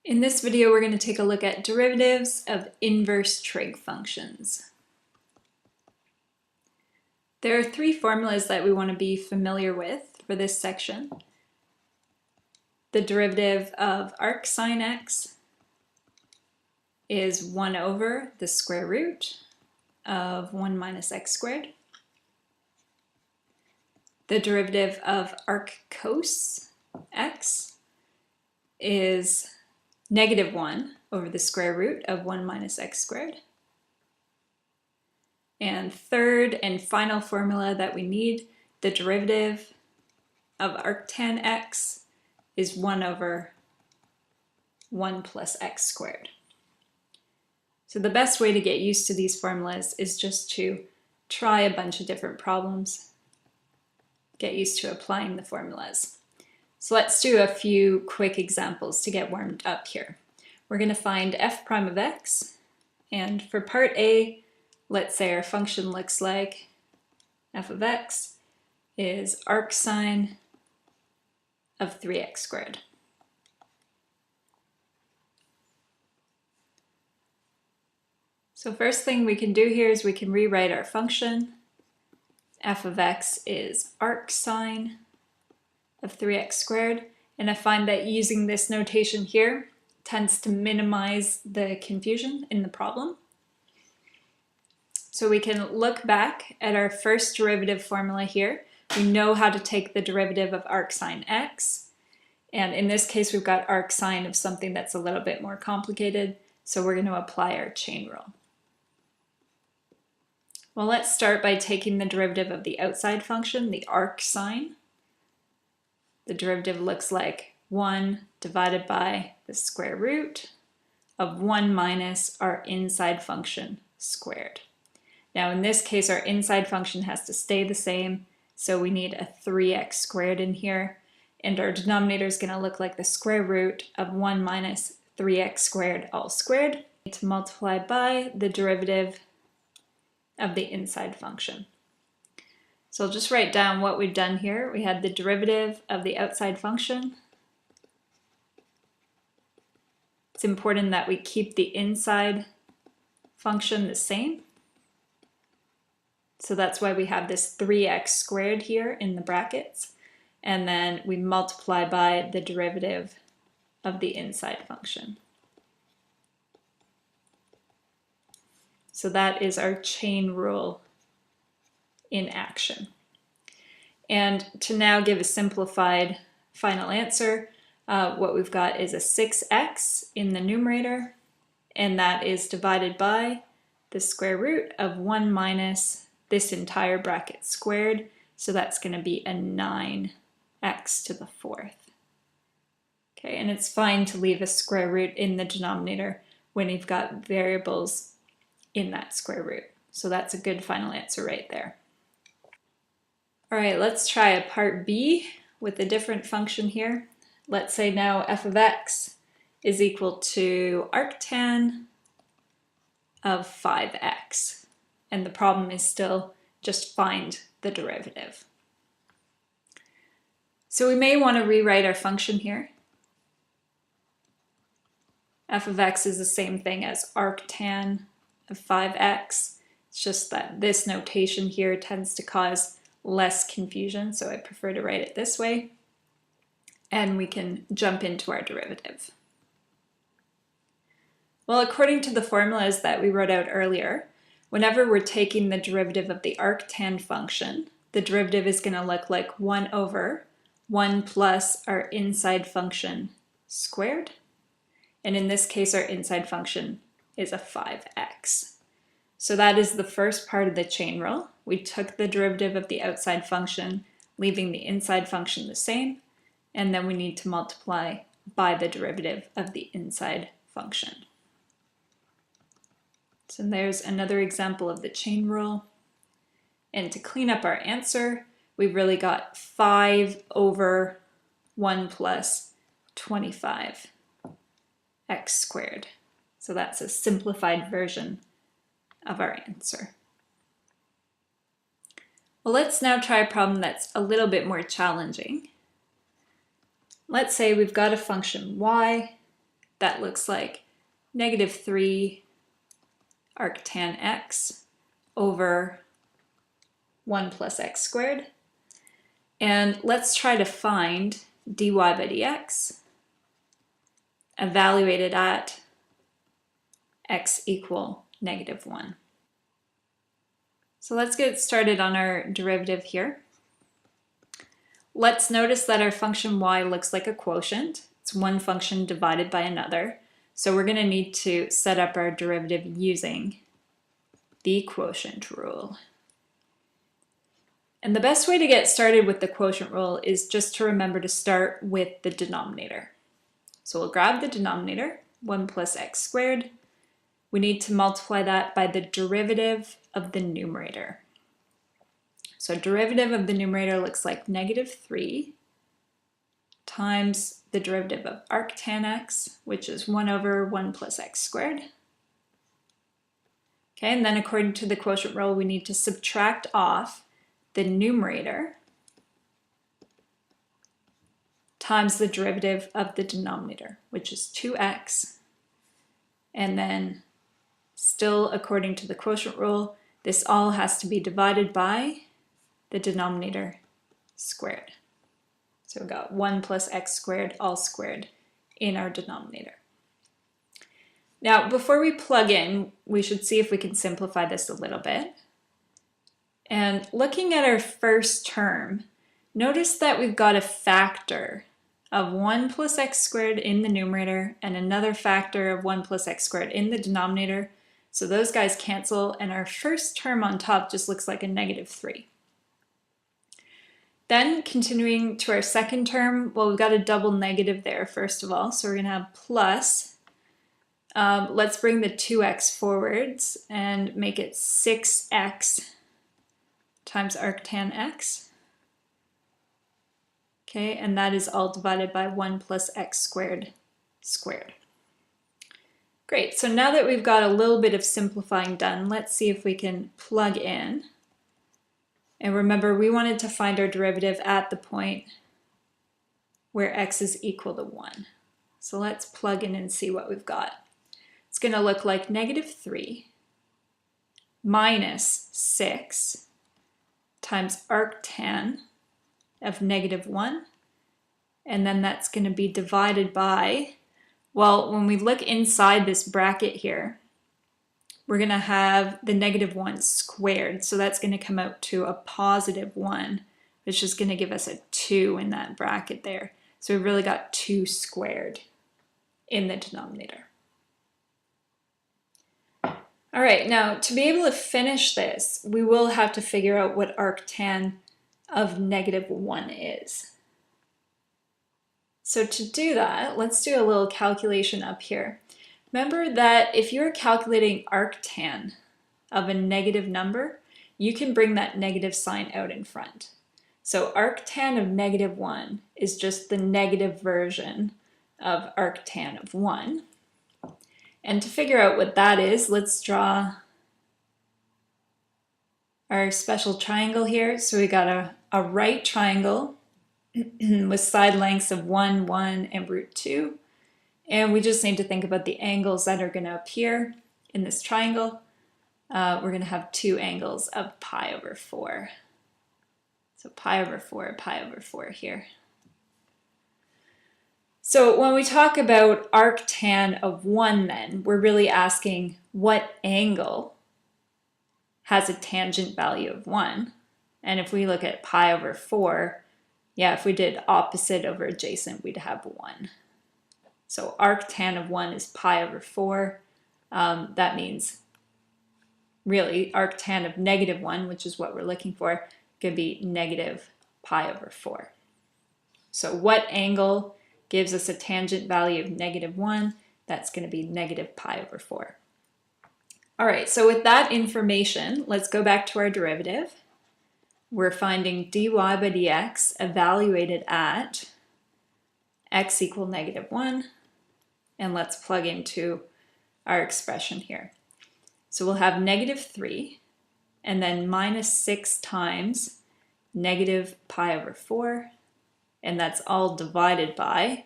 In this video, we're going to take a look at derivatives of inverse trig functions. There are three formulas that we want to be familiar with for this section. The derivative of arc sine x is 1 over the square root of 1 minus x squared. The derivative of arc cos x is negative 1 over the square root of 1 minus x squared. And third and final formula that we need, the derivative of arctan x is 1 over 1 plus x squared. So the best way to get used to these formulas is just to try a bunch of different problems, get used to applying the formulas. So let's do a few quick examples to get warmed up here. We're going to find f prime of x, and for part A, let's say our function looks like f of x is arc sine of 3x squared. So first thing we can do here is we can rewrite our function. F of x is arc sine of 3x squared, and I find that using this notation here tends to minimize the confusion in the problem. So we can look back at our first derivative formula here. We know how to take the derivative of arc sine x, and in this case we've got arc sine of something that's a little bit more complicated, so we're going to apply our chain rule. Well, let's start by taking the derivative of the outside function, the arc sine. The derivative looks like 1 divided by the square root of 1 minus our inside function squared. Now in this case our inside function has to stay the same, so we need a 3x squared in here, and our denominator is going to look like the square root of 1 minus 3x squared all squared. We need to multiply by the derivative of the inside function. So I'll just write down what we've done here. We had the derivative of the outside function. It's important that we keep the inside function the same. So that's why we have this 3x squared here in the brackets. And then we multiply by the derivative of the inside function. So that is our chain rule in action. And to now give a simplified final answer, what we've got is a 6x in the numerator, and that is divided by the square root of 1 minus this entire bracket squared, so that's going to be a 9x to the 4th. Okay, and it's fine to leave a square root in the denominator when you've got variables in that square root. So that's a good final answer right there. All right, let's try a part B with a different function here. Let's say now f of x is equal to arctan of 5x. And the problem is still just find the derivative. So we may want to rewrite our function here. F of x is the same thing as arctan of 5x. It's just that this notation here tends to cause less confusion, so I prefer to write it this way. And we can jump into our derivative. Well, according to the formulas that we wrote out earlier, whenever we're taking the derivative of the arctan function, the derivative is going to look like 1 over 1 plus our inside function squared. And in this case, our inside function is a 5x. So that is the first part of the chain rule. We took the derivative of the outside function, leaving the inside function the same, and then we need to multiply by the derivative of the inside function. So there's another example of the chain rule. And to clean up our answer, we've really got 5 over 1 plus 25x squared. So that's a simplified version of our answer. Well, let's now try a problem that's a little bit more challenging. Let's say we've got a function y that looks like negative 3 arctan x over 1 plus x squared. And let's try to find dy by dx evaluated at x equal negative 1. So let's get started on our derivative here. Let's notice that our function y looks like a quotient. It's one function divided by another. So we're going to need to set up our derivative using the quotient rule. And the best way to get started with the quotient rule is just to remember to start with the denominator. So we'll grab the denominator, 1 plus x squared. We need to multiply that by the derivative of the numerator. So derivative of the numerator looks like negative 3 times the derivative of arctan x, which is 1 over 1 plus x squared. Okay, and then according to the quotient rule, we need to subtract off the numerator times the derivative of the denominator, which is 2x. And then still according to the quotient rule, this all has to be divided by the denominator squared. So we've got 1 plus x squared all squared in our denominator. Now, before we plug in, we should see if we can simplify this a little bit. And looking at our first term, notice that we've got a factor of 1 plus x squared in the numerator and another factor of 1 plus x squared in the denominator. So those guys cancel, and our first term on top just looks like a negative 3. Then continuing to our second term, well, we've got a double negative there first of all, so we're going to have plus. Let's bring the 2x forwards and make it 6x times arctan x. Okay, and that is all divided by 1 plus x squared squared. Great, so now that we've got a little bit of simplifying done, let's see if we can plug in. And remember, we wanted to find our derivative at the point where x is equal to 1. So let's plug in and see what we've got. It's going to look like negative 3 minus 6 times arctan of negative 1. And then that's going to be divided by, well, when we look inside this bracket here, we're going to have the negative 1 squared. So that's going to come out to a positive 1, which is going to give us a 2 in that bracket there. So we've really got 2 squared in the denominator. All right, now to be able to finish this, we will have to figure out what arctan of negative 1 is. So to do that, let's do a little calculation up here. Remember that if you're calculating arctan of a negative number, you can bring that negative sign out in front. So arctan of negative 1 is just the negative version of arctan of 1. And to figure out what that is, let's draw our special triangle here. So we got a right triangle with side lengths of 1, 1, and root 2. And we just need to think about the angles that are going to appear in this triangle. We're going to have 2 angles of pi over 4. So pi over 4 here. So when we talk about arctan of 1 then, we're really asking what angle has a tangent value of 1. And if we look at pi over 4, yeah, if we did opposite over adjacent, we'd have 1. So arctan of 1 is pi over 4. That means really arctan of negative 1, which is what we're looking for, could be negative pi over 4. So what angle gives us a tangent value of negative 1? That's going to be negative pi over 4. All right, so with that information, let's go back to our derivative. We're finding dy by dx evaluated at x equal negative 1. And let's plug into our expression here. So we'll have negative 3 and then minus 6 times negative pi over 4. And that's all divided by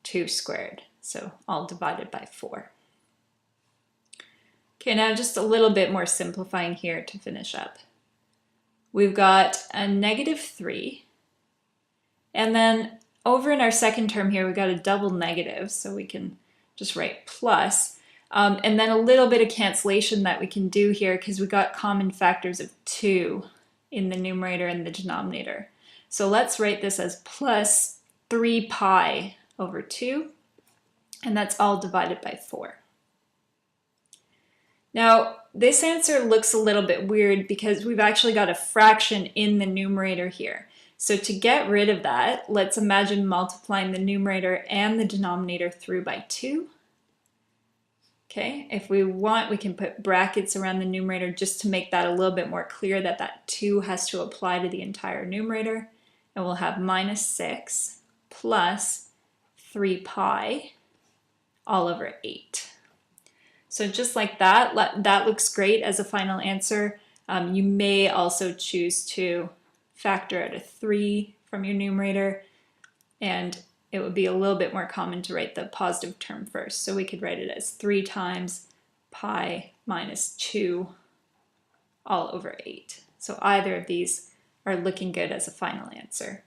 2 squared. So all divided by 4. Okay, now just a little bit more simplifying here to finish up. We've got a -3, and then over in our second term here, we've got a double negative, so we can just write plus. And then a little bit of cancellation that we can do here because we got common factors of 2 in the numerator and the denominator. So let's write this as plus 3 pi over 2, and that's all divided by 4. Now, this answer looks a little bit weird because we've actually got a fraction in the numerator here. So to get rid of that, let's imagine multiplying the numerator and the denominator through by 2. Okay, if we want, we can put brackets around the numerator just to make that a little bit more clear that that 2 has to apply to the entire numerator. And we'll have -6 plus 3 pi all over 8. So just like that, that looks great as a final answer. You may also choose to factor out a 3 from your numerator, and it would be a little bit more common to write the positive term first. So we could write it as 3 times pi minus 2 all over 8. So either of these are looking good as a final answer.